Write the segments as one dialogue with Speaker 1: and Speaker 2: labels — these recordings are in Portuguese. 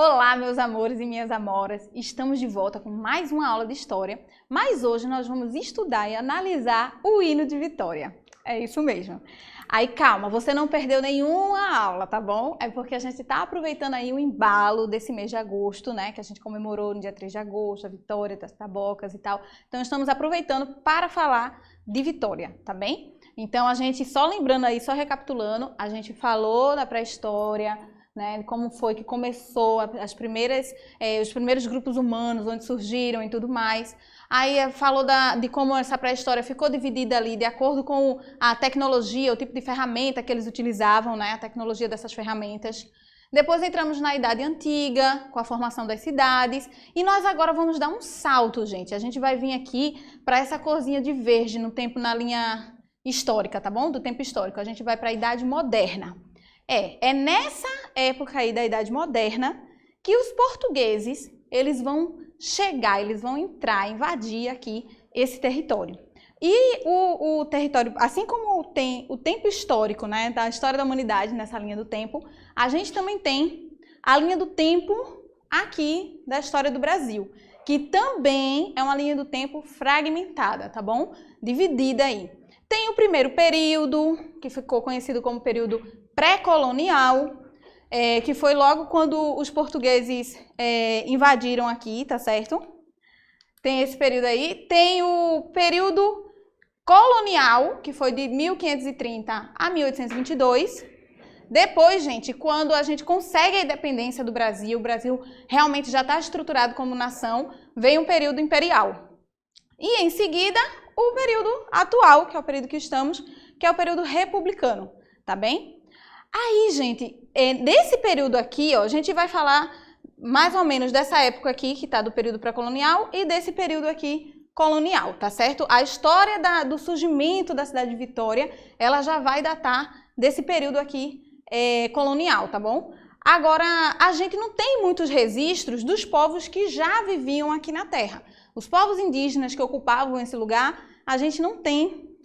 Speaker 1: Olá, meus amores e minhas amoras! Estamos de volta com mais uma aula de História, mas hoje nós vamos estudar e analisar o hino de Vitória. É isso mesmo. Aí calma, você não perdeu nenhuma aula, tá bom? É porque a gente está aproveitando aí o embalo desse mês de agosto, né? Que a gente comemorou no dia 3 de agosto, a Vitória das Tabocas e tal. Então estamos aproveitando para falar de Vitória, tá bem? Então a gente, só lembrando aí, só recapitulando, a gente falou da pré-história, né, como foi que começou os primeiros grupos humanos, onde surgiram e tudo mais. Aí falou de como essa pré-história ficou dividida ali de acordo com a tecnologia, o tipo de ferramenta que eles utilizavam, né, a tecnologia dessas ferramentas. Depois entramos na Idade Antiga, com a formação das cidades, e nós agora vamos dar um salto, gente. A gente vai vir aqui para essa corzinha de verde no tempo, na linha histórica, tá bom? Do tempo histórico. A gente vai para a Idade Moderna. É nessa época aí da Idade Moderna que os portugueses, eles vão chegar, eles vão entrar, invadir aqui esse território. E o território, assim como tem o tempo histórico, né, da história da humanidade nessa linha do tempo, a gente também tem a linha do tempo aqui da história do Brasil, que também é uma linha do tempo fragmentada, tá bom? Dividida aí. Tem o primeiro período, que ficou conhecido como período pré-colonial, que foi logo quando os portugueses invadiram aqui, tá certo? Tem esse período aí. Tem o período colonial, que foi de 1530 a 1822. Depois, gente, quando a gente consegue a independência do Brasil, o Brasil realmente já está estruturado como nação, vem um período imperial. E em seguida, o período atual, que é o período que estamos, que é o período republicano, tá bem? Aí, gente, nesse período aqui, ó, a gente vai falar mais ou menos dessa época aqui, que está do período pré-colonial, e desse período aqui colonial, tá certo? A história do surgimento da cidade de Vitória, ela já vai datar desse período aqui colonial, tá bom? Agora, a gente não tem muitos registros dos povos que já viviam aqui na Terra. Os povos indígenas que ocupavam esse lugar, a gente não tem...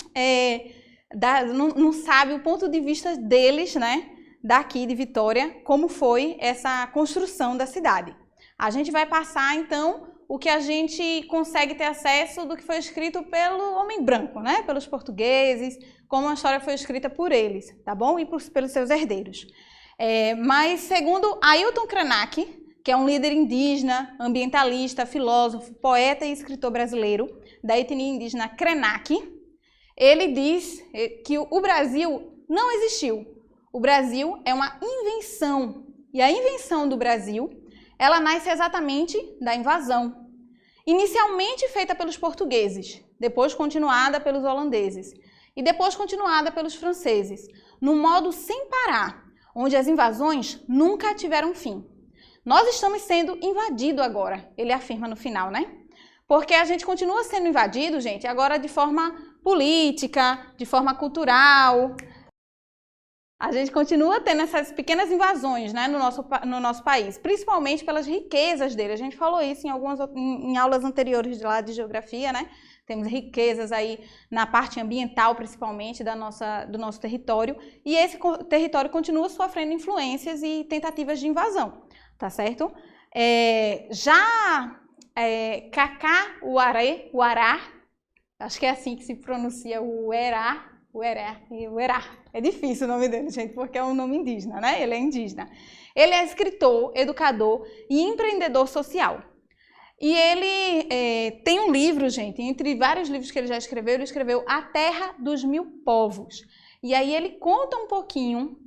Speaker 1: não sabe o ponto de vista deles, né, daqui de Vitória, como foi essa construção da cidade. A gente vai passar, então, o que a gente consegue ter acesso do que foi escrito pelo homem branco, né, pelos portugueses, como a história foi escrita por eles, tá bom? E pelos seus herdeiros. Mas, segundo Ailton Krenak, que é um líder indígena, ambientalista, filósofo, poeta e escritor brasileiro, da etnia indígena Krenak, ele diz que o Brasil não existiu. O Brasil é uma invenção. E a invenção do Brasil, ela nasce exatamente da invasão. Inicialmente feita pelos portugueses, depois continuada pelos holandeses e depois continuada pelos franceses, num modo sem parar, onde as invasões nunca tiveram fim. Nós estamos sendo invadidos agora, ele afirma no final, né? Porque a gente continua sendo invadido, gente, agora de forma política, de forma cultural. A gente continua tendo essas pequenas invasões, né, no nosso país, principalmente pelas riquezas dele. A gente falou isso em aulas anteriores lá de geografia, né? Temos riquezas aí na parte ambiental, principalmente, do nosso território. E esse território continua sofrendo influências e tentativas de invasão, tá certo? Uará, acho que é assim que se pronuncia o Uerá. É difícil o nome dele, gente, porque é um nome indígena, né? Ele é indígena. Ele é escritor, educador e empreendedor social. E ele tem um livro, gente, entre vários livros que ele já escreveu, ele escreveu A Terra dos Mil Povos. E aí ele conta um pouquinho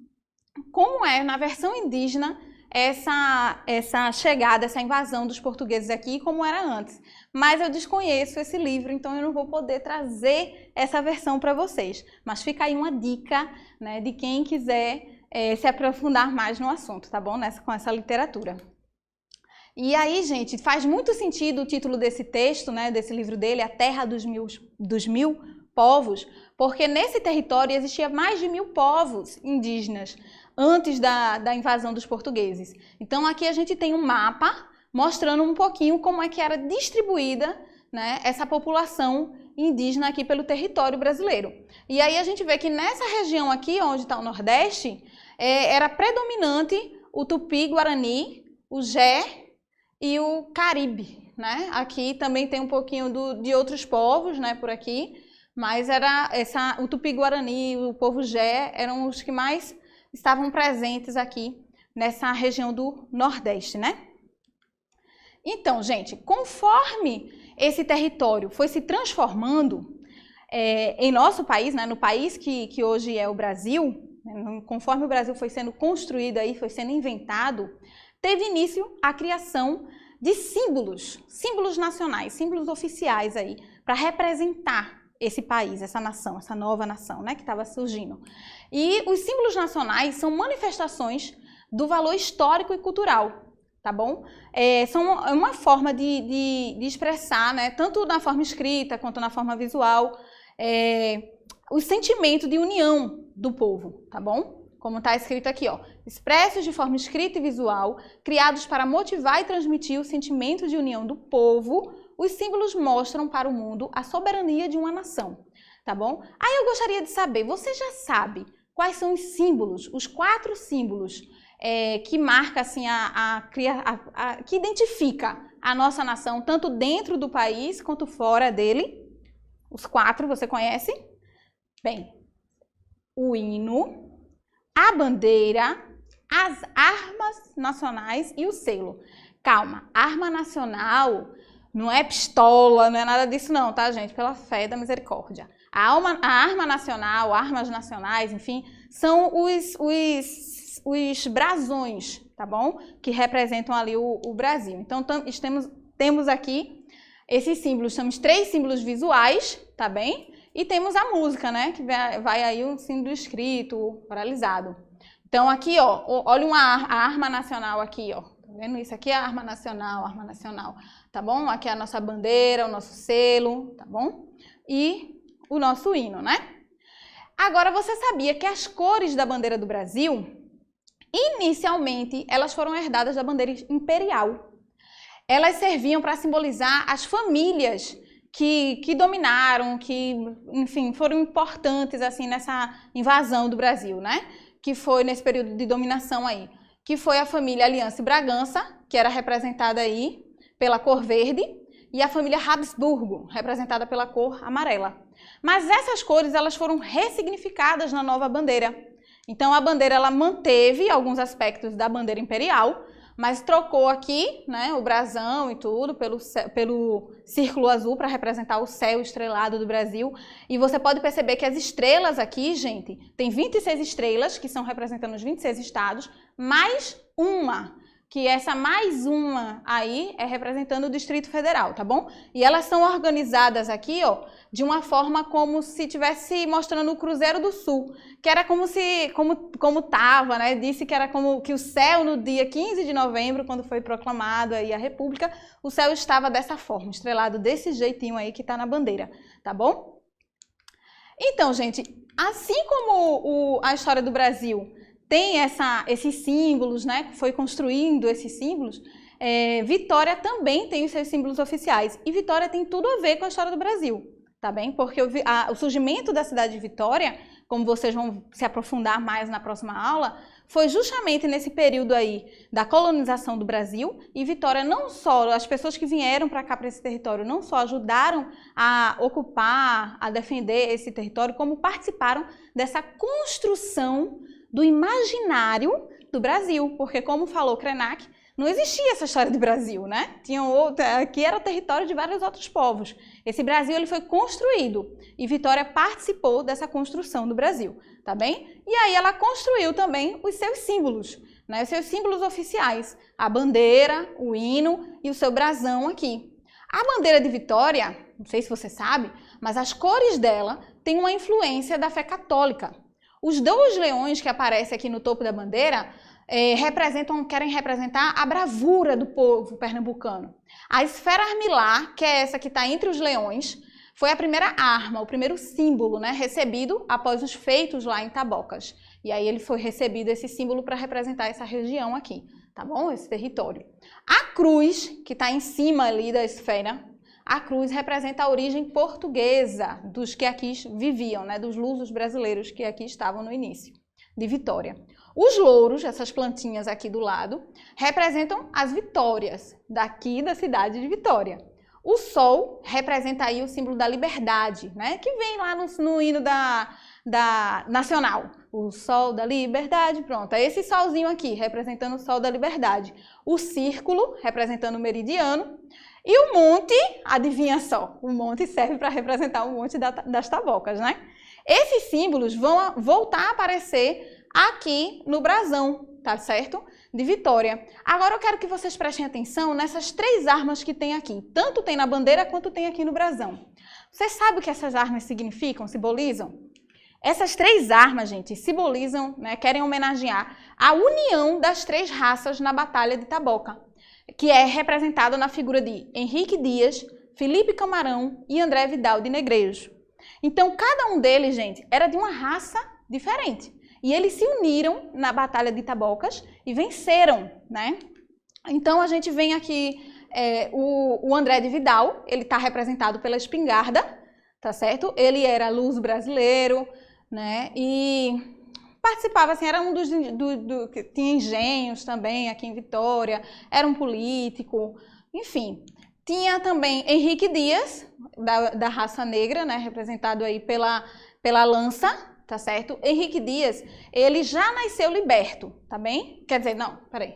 Speaker 1: como é, na versão indígena, essa chegada, essa invasão dos portugueses aqui, como era antes. Mas eu desconheço esse livro, então eu não vou poder trazer essa versão para vocês. Mas fica aí uma dica, né, de quem quiser se aprofundar mais no assunto, tá bom? Com essa literatura. E aí, gente, faz muito sentido o título desse texto, né, desse livro dele, A Terra dos Mil Povos, porque nesse território existia mais de 1000 povos indígenas antes da invasão dos portugueses. Então aqui a gente tem um mapa mostrando um pouquinho como é que era distribuída, né, essa população indígena aqui pelo território brasileiro. E aí a gente vê que nessa região aqui, onde está o Nordeste, era predominante o Tupi-Guarani, o Gé e o Caribe, né? Aqui também tem um pouquinho de outros povos, né, por aqui, mas o Tupi-Guarani e o povo Gé eram os que mais estavam presentes aqui nessa região do Nordeste, né? Então, gente, conforme esse território foi se transformando em nosso país, né, no país que hoje é o Brasil, né, conforme o Brasil foi sendo construído aí, foi sendo inventado, teve início a criação de símbolos nacionais, símbolos oficiais aí, para representar esse país, essa nação, essa nova nação, né, que estava surgindo. E os símbolos nacionais são manifestações do valor histórico e cultural, tá bom? São uma forma de expressar, né, tanto na forma escrita quanto na forma visual, o sentimento de união do povo, tá bom? Como está escrito aqui, ó, expressos de forma escrita e visual, criados para motivar e transmitir o sentimento de união do povo, os símbolos mostram para o mundo a soberania de uma nação, tá bom? Aí eu gostaria de saber, você já sabe quais são os símbolos, os 4 símbolos que marca, assim, que identifica a nossa nação, tanto dentro do país quanto fora dele? Os 4, você conhece? Bem, o hino, a bandeira, as armas nacionais e o selo. Calma, arma nacional não é pistola, não é nada disso não, tá, gente? Pela fé da misericórdia. A arma nacional, armas nacionais, enfim, são os brasões, tá bom? Que representam ali o Brasil. Então, temos aqui esses símbolos, temos 3 símbolos visuais, tá bem? E temos a música, né? Que vai aí um símbolo escrito, oralizado. Então, aqui, ó, olha a arma nacional aqui, ó. Tá vendo? Isso aqui é a arma nacional, tá bom? Aqui é a nossa bandeira, o nosso selo, tá bom? E o nosso hino, né? Agora, você sabia que as cores da bandeira do Brasil, inicialmente, elas foram herdadas da bandeira imperial. Elas serviam para simbolizar as famílias que dominaram, que, enfim, foram importantes, assim, nessa invasão do Brasil, né? Que foi nesse período de dominação aí, que foi a família Aliança e Bragança, que era representada aí pela cor verde, e a família Habsburgo, representada pela cor amarela. Mas essas cores, elas foram ressignificadas na nova bandeira. Então, a bandeira, ela manteve alguns aspectos da bandeira imperial, mas trocou aqui, né, o brasão e tudo pelo círculo azul para representar o céu estrelado do Brasil. E você pode perceber que as estrelas aqui, gente, tem 26 estrelas, que são representando os 26 estados, mais uma, que essa mais uma aí é representando o Distrito Federal, tá bom? E elas são organizadas aqui, ó, de uma forma como se estivesse mostrando o Cruzeiro do Sul, que era como tava, né? Disse que era como que o céu no dia 15 de novembro, quando foi proclamado aí a República, o céu estava dessa forma, estrelado desse jeitinho aí que tá na bandeira, tá bom? Então, gente, assim como a história do Brasil tem esses símbolos, né? Foi construindo esses símbolos, Vitória também tem os seus símbolos oficiais. E Vitória tem tudo a ver com a história do Brasil, tá bem? Porque o surgimento da cidade de Vitória, como vocês vão se aprofundar mais na próxima aula, foi justamente nesse período aí da colonização do Brasil. E Vitória não só, as pessoas que vieram para cá, para esse território, não só ajudaram a ocupar, a defender esse território, como participaram dessa construção do imaginário do Brasil, porque, como falou Krenak, não existia essa história do Brasil, né? Aqui era o território de vários outros povos. Esse Brasil, ele foi construído e Vitória participou dessa construção do Brasil, tá bem? E aí ela construiu também os seus símbolos, né? Os seus símbolos oficiais, a bandeira, o hino e o seu brasão aqui. A bandeira de Vitória, não sei se você sabe, mas as cores dela têm uma influência da fé católica. Os 2 leões que aparecem aqui no topo da bandeira querem representar a bravura do povo pernambucano. A esfera armilar, que é essa que está entre os leões, foi a primeira arma, o primeiro símbolo, né, recebido após os feitos lá em Tabocas. E aí ele foi recebido esse símbolo para representar essa região aqui, tá bom? Esse território. A cruz, que está em cima ali da esfera, a cruz representa a origem portuguesa dos que aqui viviam, né, dos lusos brasileiros que aqui estavam no início. de vitória. Os louros, essas plantinhas aqui do lado, representam as vitórias daqui da cidade de Vitória. O sol representa aí o símbolo da liberdade, né? Que vem lá no hino da nacional. O sol da liberdade, pronto. É esse solzinho aqui, representando o sol da liberdade. O círculo, representando o meridiano. E o monte, adivinha só, o monte serve para representar o monte das tabocas, né? Esses símbolos vão voltar a aparecer aqui no brasão, tá certo? De Vitória. Agora eu quero que vocês prestem atenção nessas 3 armas que tem aqui. Tanto tem na bandeira quanto tem aqui no brasão. Vocês sabem o que essas armas significam, simbolizam? Essas 3 armas, gente, simbolizam, né, querem homenagear a união das 3 raças na Batalha de Taboca, que é representada na figura de Henrique Dias, Felipe Camarão e André Vidal de Negreiros. Então, cada um deles, gente, era de uma raça diferente. E eles se uniram na Batalha de Tabocas e venceram, né? Então, a gente vem aqui, o André de Vidal, ele está representado pela espingarda, tá certo? Ele era luso brasileiro, né? E participava, assim, era um dos que tinha engenhos também aqui em Vitória, era um político, enfim. Tinha também Henrique Dias, da raça negra, né? Representado aí pela lança, tá certo? Henrique Dias, ele já nasceu liberto, tá bem? Quer dizer, não, peraí.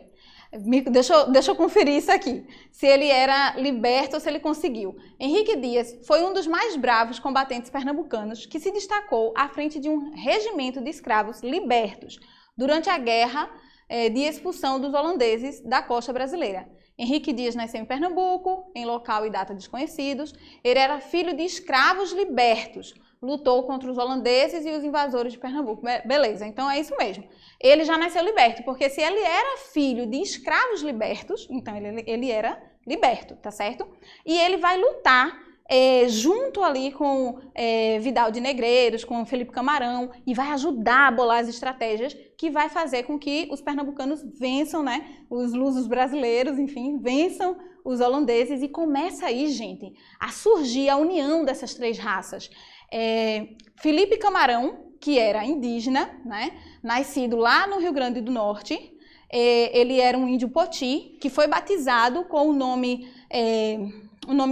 Speaker 1: Deixa eu conferir isso aqui. Se ele era liberto ou se ele conseguiu. Henrique Dias foi um dos mais bravos combatentes pernambucanos que se destacou à frente de um regimento de escravos libertos durante a guerra de expulsão dos holandeses da costa brasileira. Henrique Dias nasceu em Pernambuco, em local e data desconhecidos. Ele era filho de escravos libertos. Lutou contra os holandeses e os invasores de Pernambuco. Beleza, então é isso mesmo. Ele já nasceu liberto, porque se ele era filho de escravos libertos, então ele era liberto, tá certo? E ele vai lutar junto ali com Vidal de Negreiros, com Felipe Camarão, e vai ajudar a bolar as estratégias que vai fazer com que os pernambucanos vençam, né? Os lusos brasileiros, enfim, vençam os holandeses, e começa aí, gente, a surgir a união dessas 3 raças. Felipe Camarão, que era indígena, né, nascido lá no Rio Grande do Norte, ele era um índio poti, que foi batizado com o nome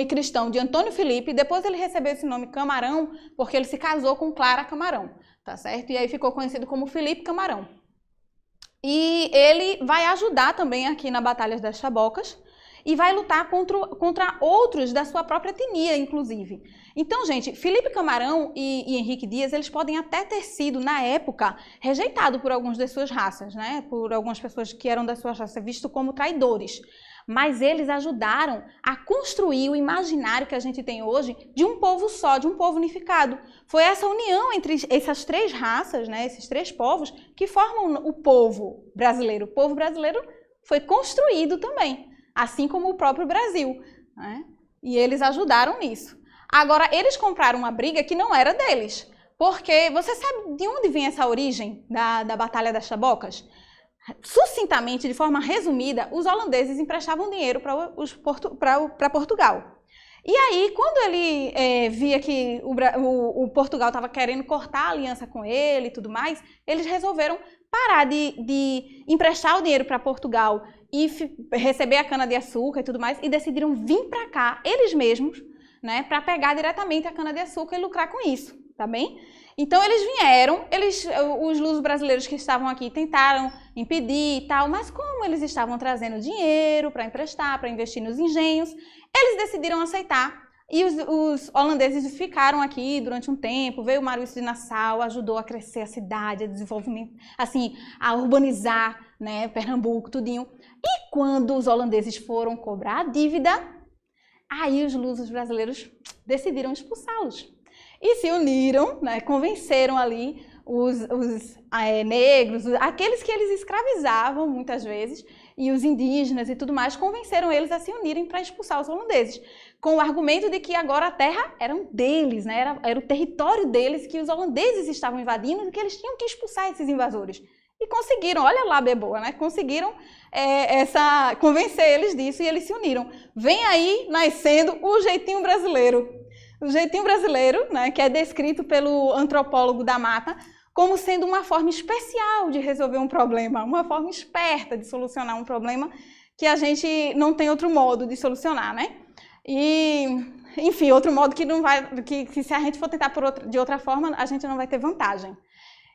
Speaker 1: cristão de Antônio Felipe. Depois ele recebeu esse nome Camarão porque ele se casou com Clara Camarão, tá certo? E aí ficou conhecido como Felipe Camarão. E ele vai ajudar também aqui na Batalha das Tabocas e vai lutar contra outros da sua própria etnia, inclusive. Então, gente, Felipe Camarão e Henrique Dias, eles podem até ter sido, na época, rejeitados por algumas das suas raças, né? Por algumas pessoas que eram da sua raça, vistos como traidores. Mas eles ajudaram a construir o imaginário que a gente tem hoje de um povo só, de um povo unificado. Foi essa união entre essas 3 raças, né, esses 3 povos, que formam o povo brasileiro. O povo brasileiro foi construído também, assim como o próprio Brasil, né? E eles ajudaram nisso. Agora, eles compraram uma briga que não era deles, porque você sabe de onde vem essa origem da Batalha das Tabocas? Sucintamente, de forma resumida, os holandeses emprestavam dinheiro para Portugal. E aí, quando ele via que o Portugal estava querendo cortar a aliança com ele e tudo mais, eles resolveram parar de emprestar o dinheiro para Portugal e receber a cana-de-açúcar e tudo mais, e decidiram vir para cá, eles mesmos, né, para pegar diretamente a cana-de-açúcar e lucrar com isso, tá bem? Então eles vieram, os lusos brasileiros que estavam aqui tentaram impedir e tal, mas como eles estavam trazendo dinheiro para emprestar, para investir nos engenhos, eles decidiram aceitar. E os holandeses ficaram aqui durante um tempo, veio o Maurício de Nassau, ajudou a crescer a cidade, a desenvolvimento, assim, a urbanizar, né, Pernambuco, tudinho. E quando os holandeses foram cobrar a dívida, aí os lusos brasileiros decidiram expulsá-los. E se uniram, né, convenceram ali os negros, aqueles que eles escravizavam muitas vezes, e os indígenas e tudo mais, convenceram eles a se unirem para expulsar os holandeses, com o argumento de que agora a terra era deles, né, era o território deles, que os holandeses estavam invadindo e que eles tinham que expulsar esses invasores. E conseguiram, olha lá, Beboa, né? Conseguiram convencer eles disso e eles se uniram. Vem aí nascendo o jeitinho brasileiro. O jeitinho brasileiro, né, que é descrito pelo antropólogo da mata, como sendo uma forma especial de resolver um problema, uma forma esperta de solucionar um problema que a gente não tem outro modo de solucionar, né? E, enfim, outro modo que não vai, que se a gente for tentar de outra forma, a gente não vai ter vantagem.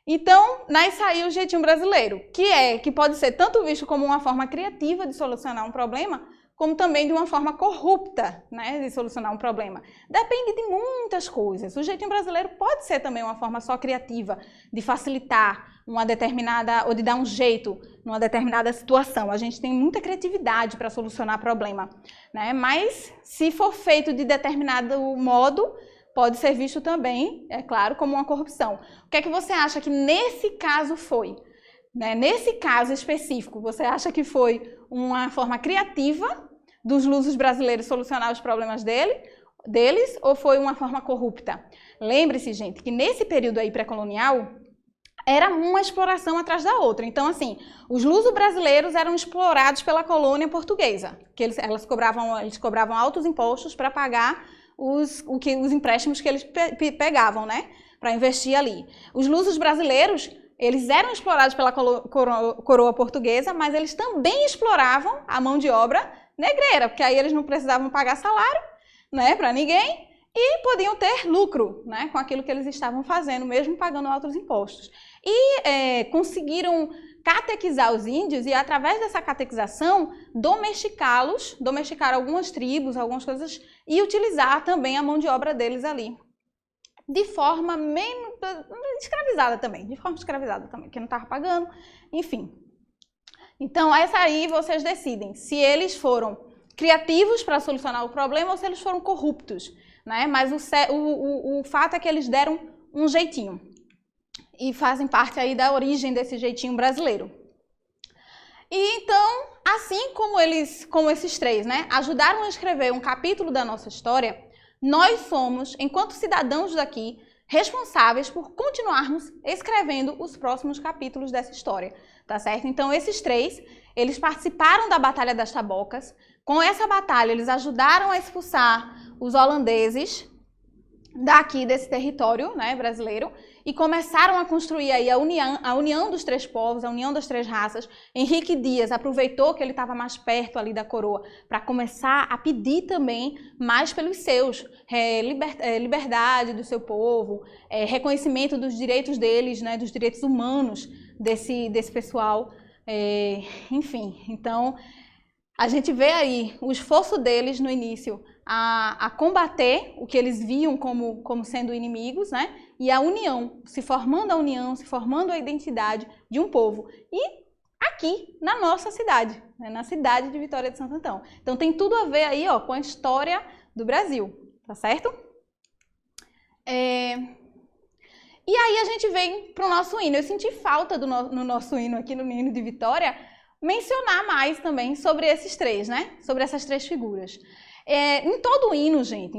Speaker 1: Então, nasce aí o jeitinho brasileiro, que pode ser tanto visto como uma forma criativa de solucionar um problema, como também de uma forma corrupta, né, de solucionar um problema. Depende de muitas coisas. O jeitinho brasileiro pode ser também uma forma só criativa de facilitar uma determinada, ou de dar um jeito numa determinada situação. A gente tem muita criatividade para solucionar problema, né? Mas se for feito de determinado modo, pode ser visto também, é claro, como uma corrupção. O que é que você acha que nesse caso foi? Né? Nesse caso específico, você acha que foi uma forma criativa dos lusos brasileiros solucionar os problemas deles, ou foi uma forma corrupta? Lembre-se, gente, que nesse período aí pré-colonial, era uma exploração atrás da outra. Então, assim, os luso-brasileiros eram explorados pela colônia portuguesa, que eles cobravam altos impostos para pagar os empréstimos que eles pegavam, né, para investir ali. Os lusos brasileiros, eles eram explorados pela coroa portuguesa, mas eles também exploravam a mão de obra negreira, porque aí eles não precisavam pagar salário, né, para ninguém, e podiam ter lucro, né, com aquilo que eles estavam fazendo, mesmo pagando altos impostos. E conseguiram catequizar os índios e, através dessa catequização, domesticar algumas tribos, algumas coisas, e utilizar também a mão de obra deles ali. De forma menos escravizada também, que não estava pagando, enfim. Então, essa aí vocês decidem se eles foram criativos para solucionar o problema ou se eles foram corruptos, né? Mas o fato é que eles deram um jeitinho e fazem parte aí da origem desse jeitinho brasileiro. E então, assim como esses três, né, ajudaram a escrever um capítulo da nossa história, nós somos, enquanto cidadãos daqui, responsáveis por continuarmos escrevendo os próximos capítulos dessa história, tá certo? Então, esses três, eles participaram da Batalha das Tabocas. Com essa batalha, eles ajudaram a expulsar os holandeses daqui desse território, né, brasileiro, e começaram a construir aí a união dos três povos, a união das três raças. Henrique Dias aproveitou que ele estava mais perto ali da coroa para começar a pedir também mais pelos seus, liberdade do seu povo, reconhecimento dos direitos deles, né, dos direitos humanos desse pessoal, enfim. Então, a gente vê aí o esforço deles no início a combater o que eles viam como sendo inimigos, né? E a união, se formando a identidade de um povo. E aqui, na nossa cidade, né? Na cidade de Vitória de Santo Antão. Então tem tudo a ver aí, ó, com a história do Brasil, tá certo? E aí a gente vem para o nosso hino. Eu senti falta no nosso hino aqui, no hino de Vitória, mencionar mais também sobre esses três, né? Sobre essas três figuras. Em todo hino, gente,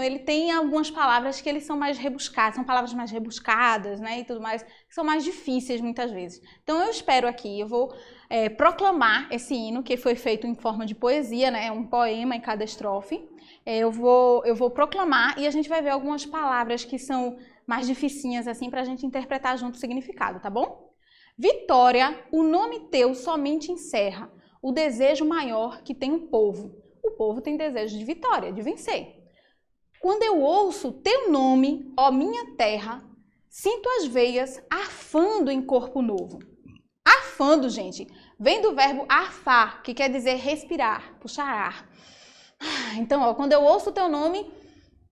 Speaker 1: ele tem algumas palavras que eles são mais rebuscadas, são palavras mais rebuscadas, né, e tudo mais, que são mais difíceis muitas vezes. Então eu espero aqui, eu vou proclamar esse hino, que foi feito em forma de poesia, né, um poema em cada estrofe. Eu vou proclamar e a gente vai ver algumas palavras que são mais dificinhas, assim, para a gente interpretar junto o significado, tá bom? Vitória, o nome teu somente encerra o desejo maior que tem o povo. O povo tem desejo de vitória, de vencer. Quando eu ouço teu nome, ó minha terra, sinto as veias arfando em corpo novo. Arfando, gente, vem do verbo arfar, que quer dizer respirar, puxar ar. Então, ó, quando eu ouço teu nome,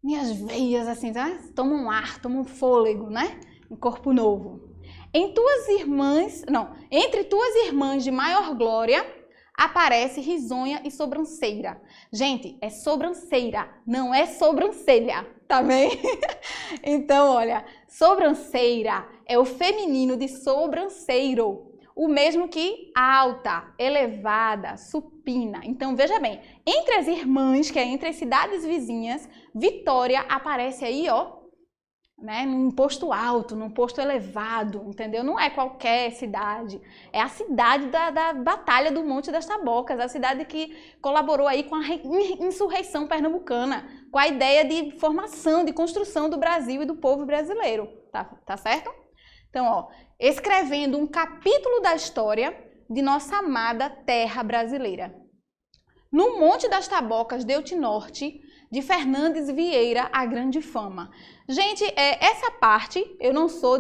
Speaker 1: minhas veias assim, tomam um ar, tomam um fôlego, né? Em corpo novo. Entre tuas irmãs de maior glória, aparece risonha e sobranceira. Gente, é sobranceira, não é sobrancelha, tá bem? Então, olha, sobranceira é o feminino de sobranceiro, o mesmo que alta, elevada, supina. Então, veja bem, entre as irmãs, que é entre as cidades vizinhas, Vitória aparece aí, ó, né, num posto alto, num posto elevado, entendeu? Não é qualquer cidade, é a cidade da Batalha do Monte das Tabocas, a cidade que colaborou aí com a insurreição pernambucana, com a ideia de formação, de construção do Brasil e do povo brasileiro, tá certo? Então, ó, escrevendo um capítulo da história de nossa amada terra brasileira. No Monte das Tabocas, deu-te norte, de Fernandes Vieira, a grande fama. Gente, essa parte, eu não sou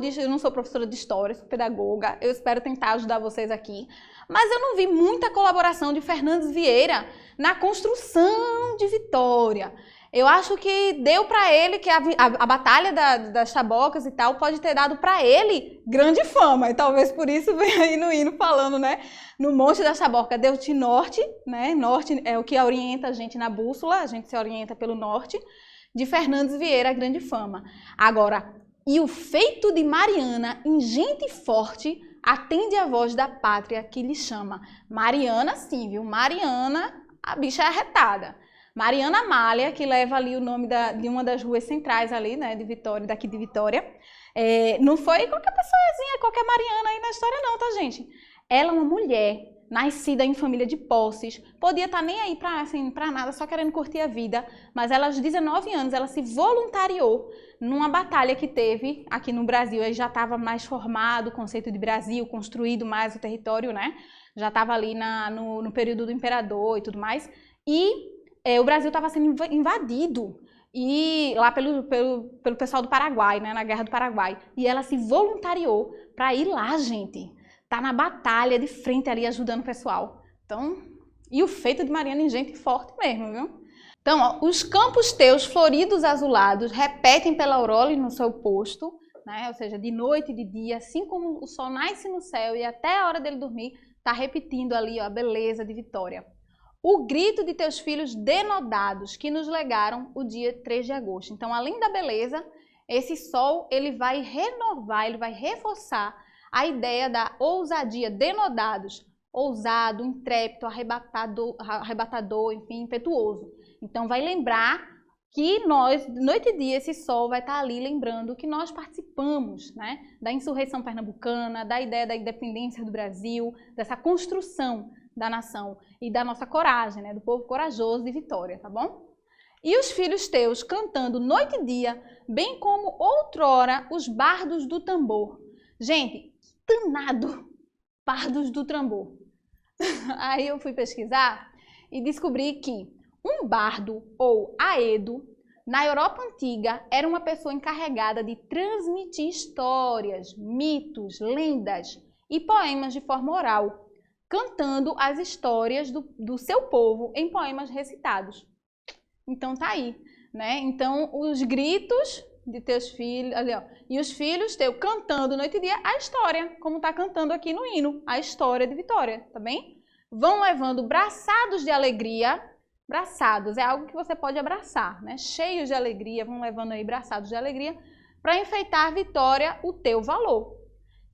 Speaker 1: professora de história, sou pedagoga, eu espero tentar ajudar vocês aqui, mas eu não vi muita colaboração de Fernandes Vieira na construção de Vitória. Eu acho que deu para ele, que a Batalha das Tabocas e tal, pode ter dado para ele grande fama, e talvez por isso venha aí no hino falando, né? No Monte das Tabocas, deu-te norte, né? Norte é o que orienta a gente na bússola, a gente se orienta pelo norte, de Fernandes Vieira, a grande fama. Agora, e o feito de Mariana, ingente e forte, atende a voz da pátria que lhe chama. Mariana, sim, viu? Mariana, a bicha é arretada. Mariana Amália, que leva ali o nome de uma das ruas centrais ali, né, de Vitória, daqui de Vitória. Não foi qualquer pessoazinha, qualquer Mariana aí na história não, tá, gente? Ela é uma mulher, nascida em família de posses, podia estar nem aí pra nada, só querendo curtir a vida, mas ela, aos 19 anos, ela se voluntariou numa batalha que teve aqui no Brasil. Aí já estava mais formado o conceito de Brasil, construído mais o território, né? Já estava ali no período do imperador e tudo mais. E o Brasil estava sendo invadido e lá pelo pessoal do Paraguai, né, na Guerra do Paraguai. E ela se voluntariou para ir lá, gente. Tá na batalha de frente ali ajudando o pessoal. Então, e o feito de Mariana ingente forte mesmo, viu? Então, ó, os campos teus floridos azulados repetem pela aurora no seu posto, né? Ou seja, de noite e de dia, assim como o sol nasce no céu e até a hora dele dormir, tá repetindo ali, ó, a beleza de Vitória. O grito de teus filhos denodados, que nos legaram o dia 3 de agosto. Então, além da beleza, esse sol, ele vai renovar, ele vai reforçar a ideia da ousadia, denodados, ousado, intrépido, arrebatador, enfim, impetuoso. Então, vai lembrar que nós, noite e dia, esse sol vai estar ali lembrando que nós participamos, né, da insurreição pernambucana, da ideia da independência do Brasil, dessa construção da nação e da nossa coragem, né, do povo corajoso de Vitória, tá bom? E os filhos teus cantando noite e dia, bem como outrora os bardos do tambor. Gente, danado, bardos do tambor. Aí eu fui pesquisar e descobri que um bardo ou aedo, na Europa Antiga, era uma pessoa encarregada de transmitir histórias, mitos, lendas e poemas de forma oral, cantando as histórias do seu povo em poemas recitados. Então tá aí, né? Então os gritos de teus filhos, ali, ó, e os filhos teus cantando noite e dia a história, como tá cantando aqui no hino, a história de Vitória, tá bem? Vão levando braçados de alegria, braçados é algo que você pode abraçar, né? Cheios de alegria, vão levando aí braçados de alegria para enfeitar Vitória o teu valor.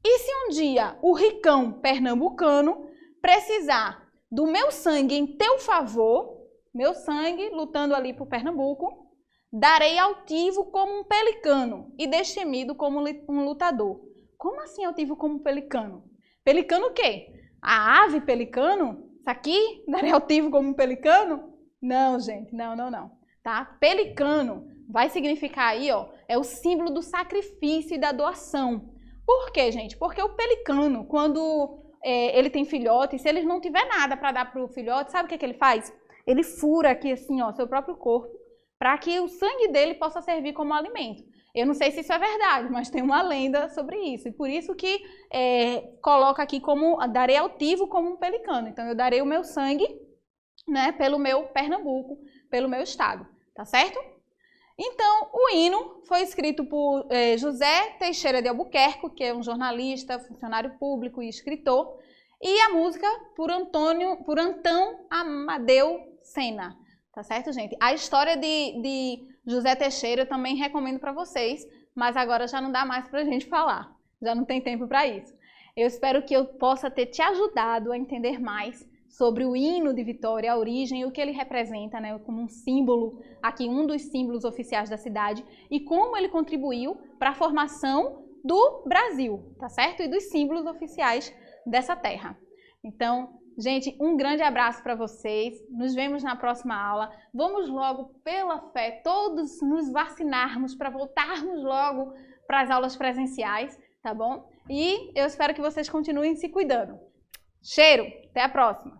Speaker 1: E se um dia o ricão pernambucano precisar do meu sangue em teu favor, meu sangue lutando ali por Pernambuco, darei altivo como um pelicano e destemido como um lutador. Como assim altivo como um pelicano? Pelicano o quê? A ave pelicano? Isso aqui? Darei altivo como um pelicano? Não, gente, não. Tá? Pelicano vai significar aí, ó, é o símbolo do sacrifício e da doação. Por quê, gente? Porque o pelicano, quando ele tem filhote, se ele não tiver nada para dar para o filhote, sabe o que ele faz? Ele fura aqui assim, ó, seu próprio corpo, para que o sangue dele possa servir como alimento. Eu não sei se isso é verdade, mas tem uma lenda sobre isso. E por isso que coloca aqui como, darei altivo como um pelicano. Então eu darei o meu sangue, né, pelo meu Pernambuco, pelo meu estado, tá certo? Então, o hino foi escrito por José Teixeira de Albuquerque, que é um jornalista, funcionário público e escritor, e a música por Antão Amadeu Sena, tá certo, gente? A história de José Teixeira eu também recomendo para vocês, mas agora já não dá mais para a gente falar, já não tem tempo para isso. Eu espero que eu possa ter te ajudado a entender mais sobre o hino de Vitória, a origem e o que ele representa, né, como um símbolo, aqui um dos símbolos oficiais da cidade, e como ele contribuiu para a formação do Brasil, tá certo? E dos símbolos oficiais dessa terra. Então, gente, um grande abraço para vocês, nos vemos na próxima aula. Vamos logo, pela fé, todos nos vacinarmos para voltarmos logo para as aulas presenciais, tá bom? E eu espero que vocês continuem se cuidando. Cheiro, até a próxima!